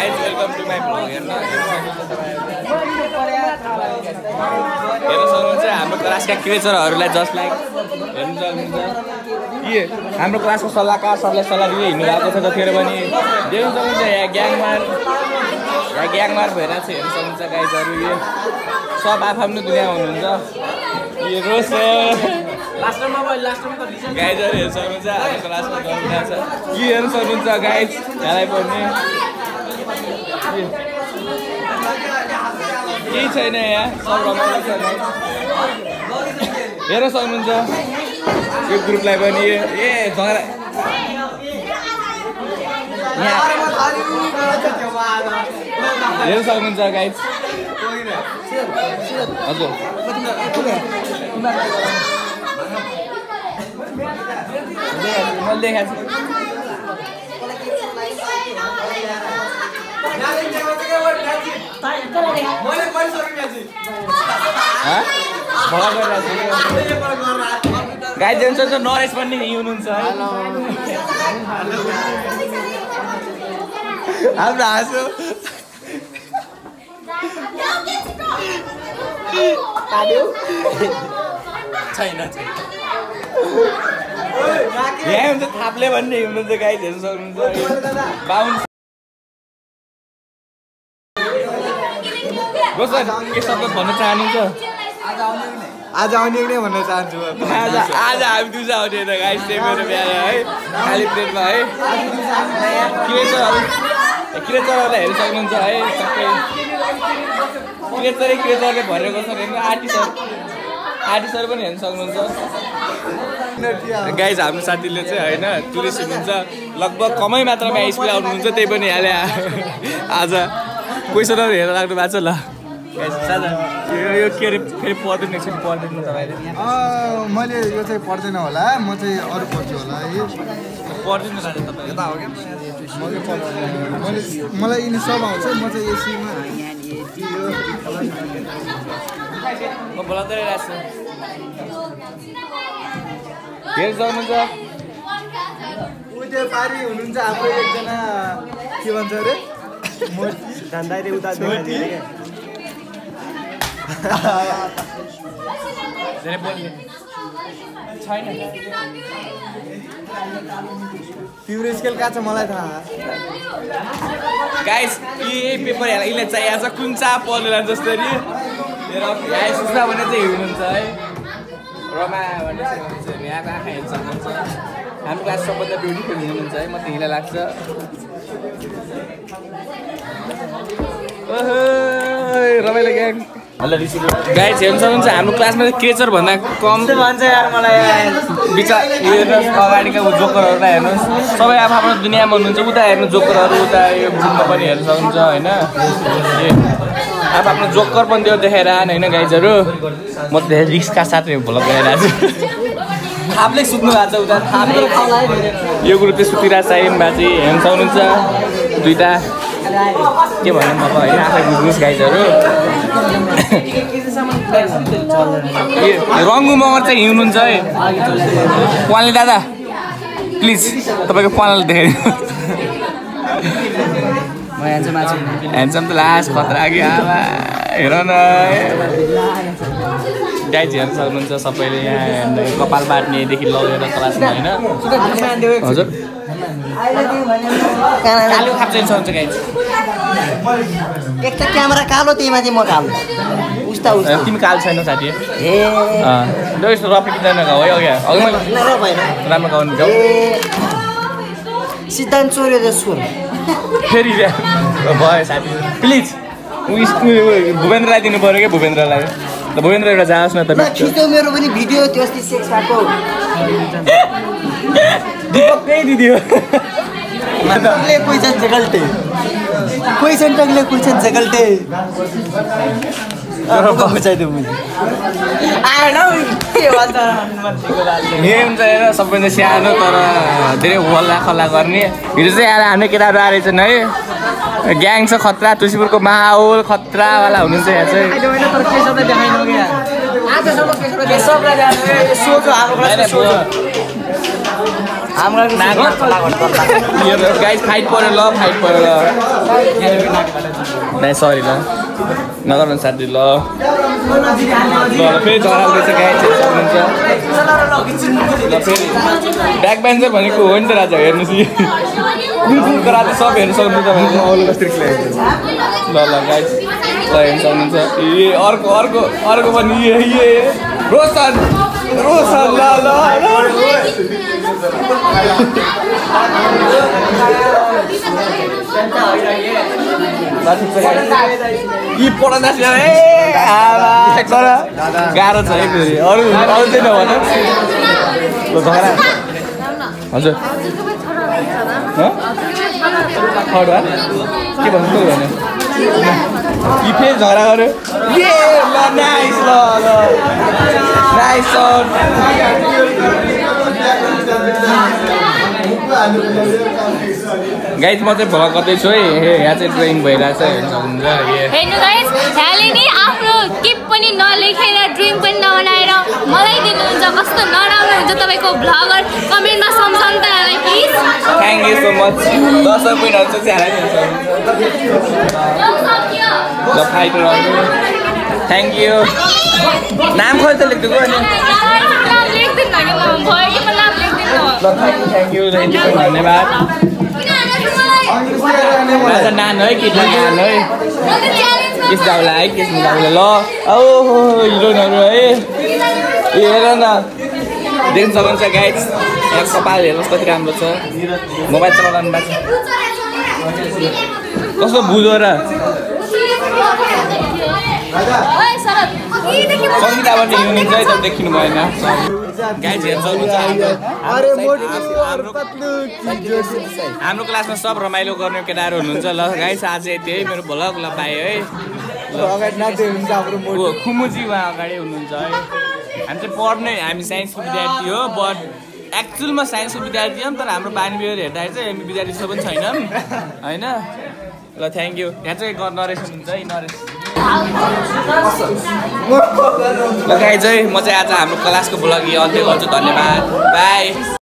guys welcome to my blog हेर्न सक्नुहुन्छ हाम्रो क्लासका क्रिएचरहरूलाई जसलाई हेर्नु सक्नुहुन्छ के हाम्रो क्लासको सल्लाहकार सरले सल्लाह दिँदै हिँड्नु भएको छ जतिखेर पनि देख्नु सक्नुहुन्छ यहाँ ग्याङमार भइरहेको छ हेर्नु सक्नुहुन्छ गाइजहरू यो सब आफ्नो दुनियाँमा हुनुहुन्छ यो रोस गाइजहरू हेर्नु सक्नुहुन्छ हाम्रो क्लासमा गर्नु छ के हेर्नु सक्नुहुन्छ गाइज यहाँलाई पनि केही छैन यहाँ सब रमाइलो छ हेर्न सक्नुहुन्छ यो ग्रुपलाई पनि ए झगडा हेर्न सक्नुहुन्छ गाइज हजुर मैले देखाएको गाइज जेन्सन नरेश पनि हुनुहुन्छ हाम्रो हाँसो छैन यहाँ हुन्छ थाप्ले भन्ने हुनुहुन्छ गाइज हेर्नु सक्नुहुन्छ बाहुन के शब्द भन्न चाहनुहुन्छ आज आउने नै भन्न चाहन्छु आज हामी दुजा आउने त गाइस त्यही मेरो बिहा है खाली प्लेटमा है क्रिएचरहरूलाई हेर्नु सक्नुहुन्छ है सबै क्रिएचरले भरेको छ हेर्नु आर्टिस्टहरू पनि हेर्नु सक्नुहुन्छ गाइज हाम्रो साथीले चाहिँ होइन टुरिस्ट हुनुहुन्छ लगभग कमै मात्रामा स्कुल आउनुहुन्छ त्यही पनि यहाँले आज क्वेसनहरू हेरेर लाग्नु भएको छ ल साझा यो के अरे फेरि पढ्दैन एकछिन पढ्दैन तपाईँले मैले यो चाहिँ पढ्दैन होला म चाहिँ अरू पढ्छु होला है पढ्दैन राजा तपाईँ यता हो क्या मलाई यिनी सब आउँछ म चाहिँ एसीमा म बोलाउँदै रहेको छु हेर्नु सक्नुहुन्छ उयो पारी हुनुहुन्छ हाम्रो एकजना के भन्छ अरे धन्दाले उता धेरै बोल्ने छैन तिम्रो स्केल कहाँ छ मलाई थाहा गाइस यही पेपर हेरेर यसले चाहिएको छ कुन चा पढ्नुलाई जसरी सुस्ना भने चाहिँ हुनुहुन्छ है रमा भन्ने चाहिँ हुनुहुन्छ यहाँको आँखा हेर्नु सक्नुहुन्छ हाम्रो क्लास सबभन्दा ब्युटिफुल हुनुहुन्छ है म त हिँड्न लाग्छ रमाइलो ग्याङ गाइस हेर्नु सक्नुहुन्छ हाम्रो क्लासमा चाहिँ क्रिएचर भन्दा कम भन्छ यार मलाई विचार अगाडिका जोकरहरूलाई हेर्नुहोस् सबै आफ्नो दुनियाँमा हुनुहुन्छ उता हेर्नु जोकरहरू उता यो ग्रुपमा पनि हेर्नु सक्नुहुन्छ होइन आफ्नो जोकर पनि त्यो देखाएर होइन गाइजहरू म त धेरै रिक्सका साथै भ्लग गरिरहेको छु थाप्ले सुत्नु भएको छ उता यो ग्रुप चाहिँ सुतिरहेको छ एम बाजी हेर्नु सक्नुहुन्छ दुईवटा के भन्नु अब होइन आफै बुझ्नुहोस् गाइजहरू रङ्गु मगर चाहिँ हिँड्नुहुन्छ है पानले दादा प्लिज तपाईँको पानले देखाइदिनु ह्यान्डसम त लास्ट खतरा कि आमा हेर न गाइज हेर्नु सक्नुहुन्छ सबैले यहाँ कपाल बाट्नेदेखि लगेर क्लासमा होइन हजुर कालो खाप्छ सक्नुहुन्छ गाइज एक त क्यामेरा कालो त्यही माथि म कालो उस्ता तिमी कालो छैनौ साथी रफी किन नगाऊ है अघि राम्रो गाउनु जाऊ सिद्धान्त चोर्यो जसको फेरि भयो साथी प्लिज भूपेन्द्रलाई दिनु पऱ्यो क्या भूपेन्द्रलाई त भूपेन्द्र एउटा जाओस् न त खिच्यो मेरो पनि भिडियो त्यो अस्ति सेक्स भएको दिपकै दिदियो क्वेसन जगल्टे क्वेसन टकले क्वेसन जगल्टे बचाइदिउँ हुन्छ हेर सबैभन्दा सानो तर धेरै हल्ला खल्ला गर्ने हिजो चाहिँ आएर हाम्रो केटाहरू आएर छन् है ग्याङ छ खतरा तुलसीपुरको माहौल खतरावाला हुनुहुन्छ यहाँ चाहिँ गाइस फाइट पऱ्यो ल फाइट पऱ्यो ल नाइ सरी ल नगर्नु साथी ल फेरि झराल्दैछ गाइस सक्नुहुन्छ ल फेरि ब्याक बेन्चर भनेको हो नि त राजा हेर्नुहोस् कुकुरको राजा सब हेर्नु सक्नुहुन्छ भने ल ल गाइस ल हेर्नु सक्नुहुन्छ ए अर्को पनि रोशन ल ल यी पढ्दा तर गाह्रो छ है फेरि अरू चाहिँ नभन ल झगडा हजुर के भन्नु भने यी फेरि झगडा गर्यो ए ल नाइस ल नाइस सट गाइस म चाहिँ भ्लग गर्दैछु है यहाँ चाहिँ ड्रइङ भइरहेछ हेर्नु सक्नुहुन्छ हेर्नु गाइस ह्याले नि आफ्नो के पनि नलेखेर ड्रिम पनि नबनाएर मलाई दिनुहुन्छ कस्तो नराम्रो हुन्छ तपाईँको भ्लगर कमेन्टमा सम्झाउनु त हामीलाई please thank you so much दर्शक बहिनीहरू चाहिँ ल फाइट रहनु थ्याङ्क यू नाम खोइ त लेख्दिएको अनि ल थ्याङ्क यू धन्यवाद राजा नान है केटा नान है किस जाउला है किस जाउला ल ओहो हिरोइनहरू है हेर न देख्न सक्नुहुन्छ गाइस यहाँ कपाल हेर्नुहोस् कति राम्रो छ मोबाइल चलाउनु भएको छ कस्तो बुझो र सङ्गीताबाट हिँड्नुहुन्छ है त देखिनु भएन गाइस हेर्नु हाम्रो क्लासमा सब रमाइलो गर्ने केटाहरू हुनुहुन्छ ल गाइस आज यति है मेरो भ्लग ल पाएँ है खुमुजी उहाँ अगाडि हुनुहुन्छ है हामी चाहिँ पढ्ने हामी साइन्सको विद्यार्थी हो बट एक्चुअलमा साइन्सको विद्यार्थी हो तर हाम्रो बानी व्यवहार हेर्दाखेरि चाहिँ हामी विद्यार्थी जस्तो पनि छैनौँ होइन ल थ्याङ्क यू यहाँ चाहिँ नरेश हुनुहुन्छ है नरेश ल गाइस है म चाहिँ आज हाम्रो क्लासको भ्लग अन्त्य गर्छु धन्यवाद बाई